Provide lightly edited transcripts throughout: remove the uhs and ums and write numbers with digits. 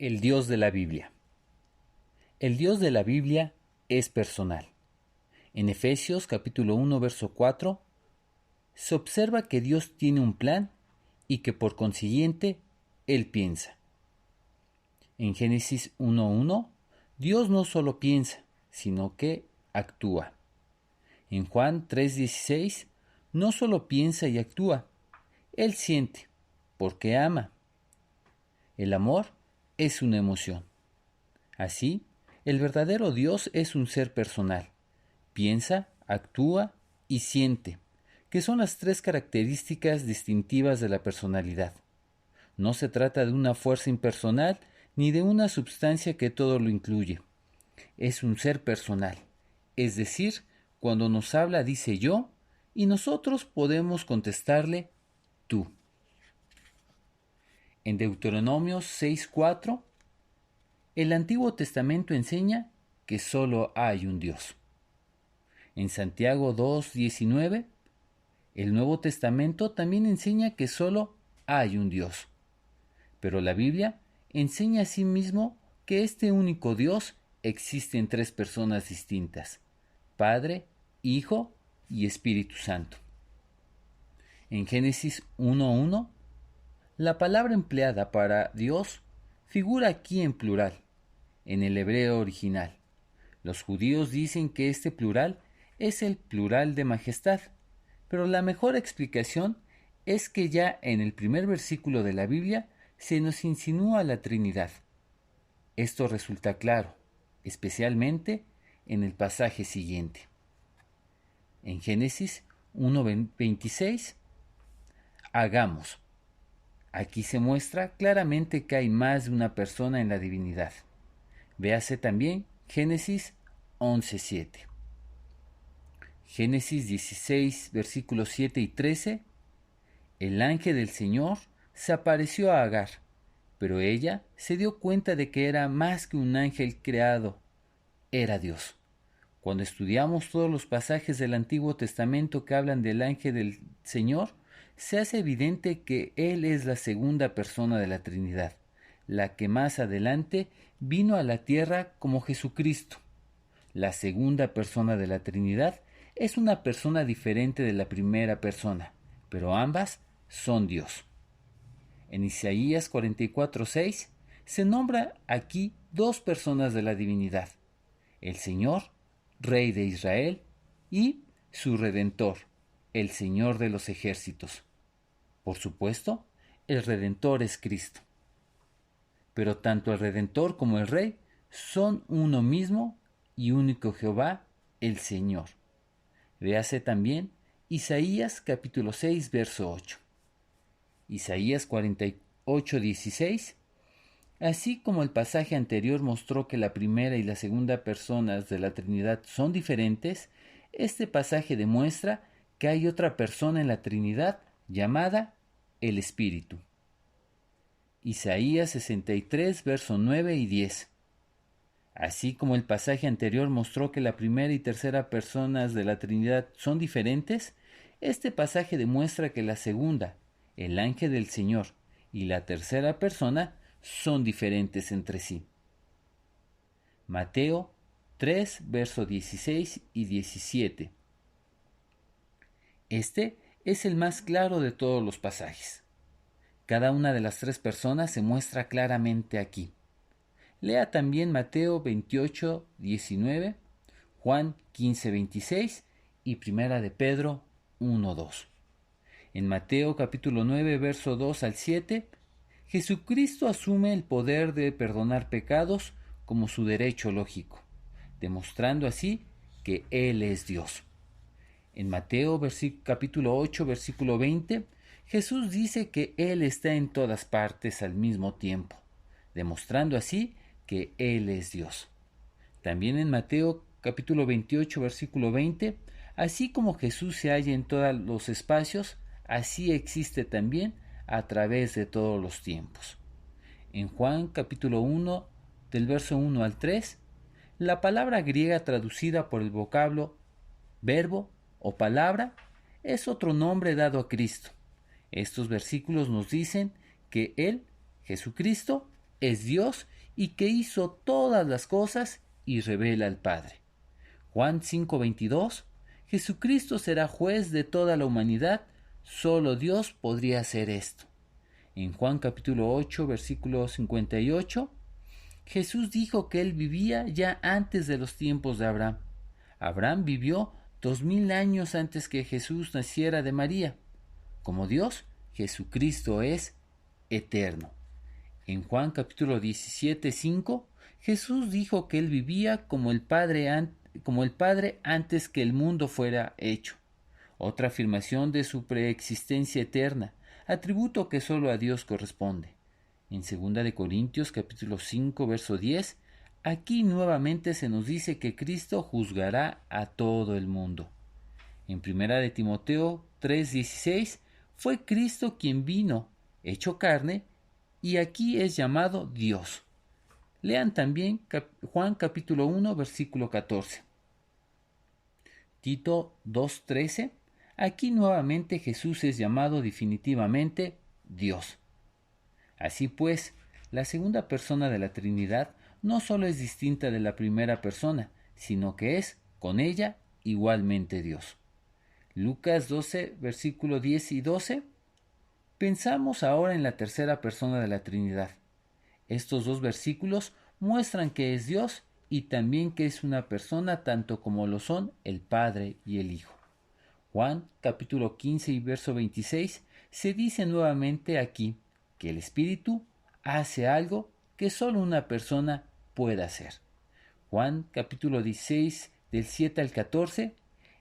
El Dios de la Biblia. El Dios de la Biblia es personal. En Efesios capítulo 1, verso 4, se observa que Dios tiene un plan y que por consiguiente Él piensa. En Génesis 1:1, Dios no solo piensa, sino que actúa. En Juan 3:16, no solo piensa y actúa, Él siente, porque ama. El amor es una emoción. Así, el verdadero Dios es un ser personal. Piensa, actúa y siente, que son las tres características distintivas de la personalidad. No se trata de una fuerza impersonal ni de una substancia que todo lo incluye. Es un ser personal, es decir, cuando nos habla dice yo y nosotros podemos contestarle tú. En Deuteronomio 6:4, el Antiguo Testamento enseña que solo hay un Dios. En Santiago 2:19, el Nuevo Testamento también enseña que solo hay un Dios. Pero la Biblia enseña asimismo que este único Dios existe en tres personas distintas: Padre, Hijo y Espíritu Santo. En Génesis 1:1, la palabra empleada para Dios figura aquí en plural, en el hebreo original. Los judíos dicen que este plural es el plural de majestad, pero la mejor explicación es que ya en el primer versículo de la Biblia se nos insinúa la Trinidad. Esto resulta claro, especialmente en el pasaje siguiente. En Génesis 1:26, hagamos. Aquí se muestra claramente que hay más de una persona en la divinidad. Véase también Génesis 11:7. Génesis 16, versículos 7 y 13. El ángel del Señor se apareció a Agar, pero ella se dio cuenta de que era más que un ángel creado, era Dios. Cuando estudiamos todos los pasajes del Antiguo Testamento que hablan del ángel del Señor, se hace evidente que Él es la segunda persona de la Trinidad, la que más adelante vino a la tierra como Jesucristo. La segunda persona de la Trinidad es una persona diferente de la primera persona, pero ambas son Dios. En Isaías 44:6 se nombra aquí dos personas de la divinidad: el Señor, Rey de Israel, y su Redentor, el Señor de los ejércitos. Por supuesto, el Redentor es Cristo. Pero tanto el Redentor como el Rey son uno mismo y único Jehová, el Señor. Véase también Isaías capítulo 6, verso 8. Isaías 48:16. Así como el pasaje anterior mostró que la primera y la segunda personas de la Trinidad son diferentes, este pasaje demuestra que hay otra persona en la Trinidad llamada el Espíritu. Isaías 63, versos 9 y 10. Así como el pasaje anterior mostró que la primera y tercera personas de la Trinidad son diferentes, este pasaje demuestra que la segunda, el ángel del Señor, y la tercera persona son diferentes entre sí. Mateo 3, versos 16 y 17. Este es el más claro de todos los pasajes. Cada una de las tres personas se muestra claramente aquí. Lea también Mateo 28:19, Juan 15:26 y Primera de Pedro 1:2. En Mateo capítulo 9, verso 2 al 7, Jesucristo asume el poder de perdonar pecados como su derecho lógico, demostrando así que Él es Dios. En Mateo capítulo 8, versículo 20, Jesús dice que Él está en todas partes al mismo tiempo, demostrando así que Él es Dios. También en Mateo capítulo 28, versículo 20, así como Jesús se halla en todos los espacios, así existe también a través de todos los tiempos. En Juan capítulo 1, del verso 1 al 3, la palabra griega traducida por el vocablo verbo o palabra es otro nombre dado a Cristo. Estos versículos nos dicen que Él, Jesucristo, es Dios y que hizo todas las cosas y revela al Padre. Juan 5:22, Jesucristo será juez de toda la humanidad, solo Dios podría hacer esto. En Juan capítulo 8, versículo 58, Jesús dijo que él vivía ya antes de los tiempos de Abraham. Abraham vivió 2000 años antes que Jesús naciera de María. Como Dios, Jesucristo es eterno. En Juan capítulo 17, 5, Jesús dijo que él vivía como el Padre antes que el mundo fuera hecho. Otra afirmación de su preexistencia eterna, atributo que solo a Dios corresponde. En 2 de Corintios capítulo 5, verso 10, aquí nuevamente se nos dice que Cristo juzgará a todo el mundo. En 1 de Timoteo 3:16, fue Cristo quien vino, hecho carne, y aquí es llamado Dios. Lean también Juan capítulo 1, versículo 14. Tito 2:13, aquí nuevamente Jesús es llamado definitivamente Dios. Así pues, la segunda persona de la Trinidad no solo es distinta de la primera persona, sino que es, con ella, igualmente Dios. Lucas 12, versículo 10 y 12. Pensamos ahora en la tercera persona de la Trinidad. Estos dos versículos muestran que es Dios y también que es una persona tanto como lo son el Padre y el Hijo. Juan capítulo 15 y verso 26 se dice nuevamente aquí que el Espíritu hace algo que solo una persona puede hacer. Juan capítulo 16 del 7 al 14,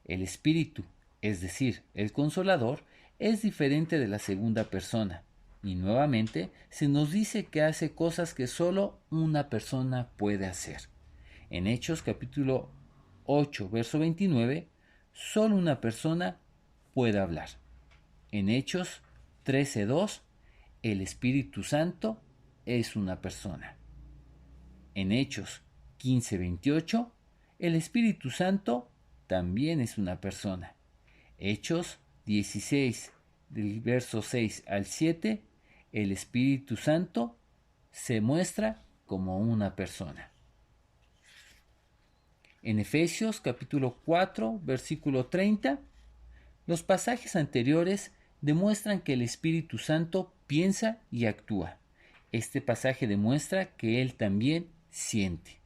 el Espíritu, es decir, el Consolador, es diferente de la segunda persona, y nuevamente se nos dice que hace cosas que solo una persona puede hacer. En Hechos capítulo 8, verso 29, solo una persona puede hablar. En Hechos 13:2, el Espíritu Santo es una persona. En Hechos 15:28, el Espíritu Santo también es una persona. Hechos 16, del verso 6 al 7, el Espíritu Santo se muestra como una persona. En Efesios capítulo 4, versículo 30, los pasajes anteriores demuestran que el Espíritu Santo piensa y actúa. Este pasaje demuestra que Él también siente.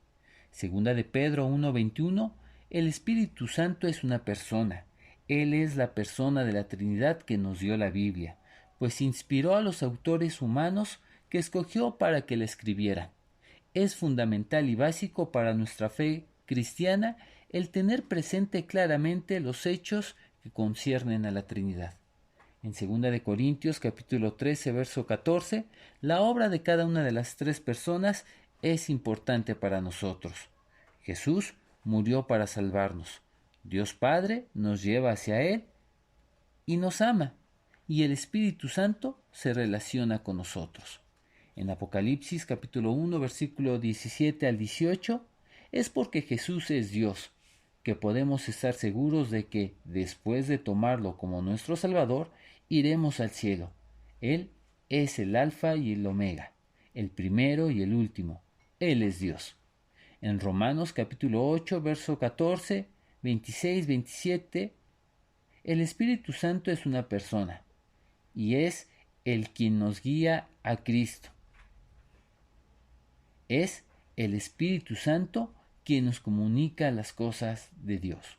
Segunda de Pedro 1:21, el Espíritu Santo es una persona. Él es la persona de la Trinidad que nos dio la Biblia, pues inspiró a los autores humanos que escogió para que la escribieran. Es fundamental y básico para nuestra fe cristiana el tener presente claramente los hechos que conciernen a la Trinidad. En 2 de Corintios capítulo 13, verso 14, la obra de cada una de las tres personas es importante para nosotros. Jesús murió para salvarnos. Dios Padre nos lleva hacia Él y nos ama, y el Espíritu Santo se relaciona con nosotros. En Apocalipsis capítulo 1, versículo 17 al 18, es porque Jesús es Dios, que podemos estar seguros de que, después de tomarlo como nuestro Salvador, iremos al cielo. Él es el Alfa y el Omega, el primero y el último. Él es Dios. En Romanos capítulo 8, verso 14, 26, 27, el Espíritu Santo es una persona y es el quien nos guía a Cristo. Es el Espíritu Santo quien nos comunica las cosas de Dios.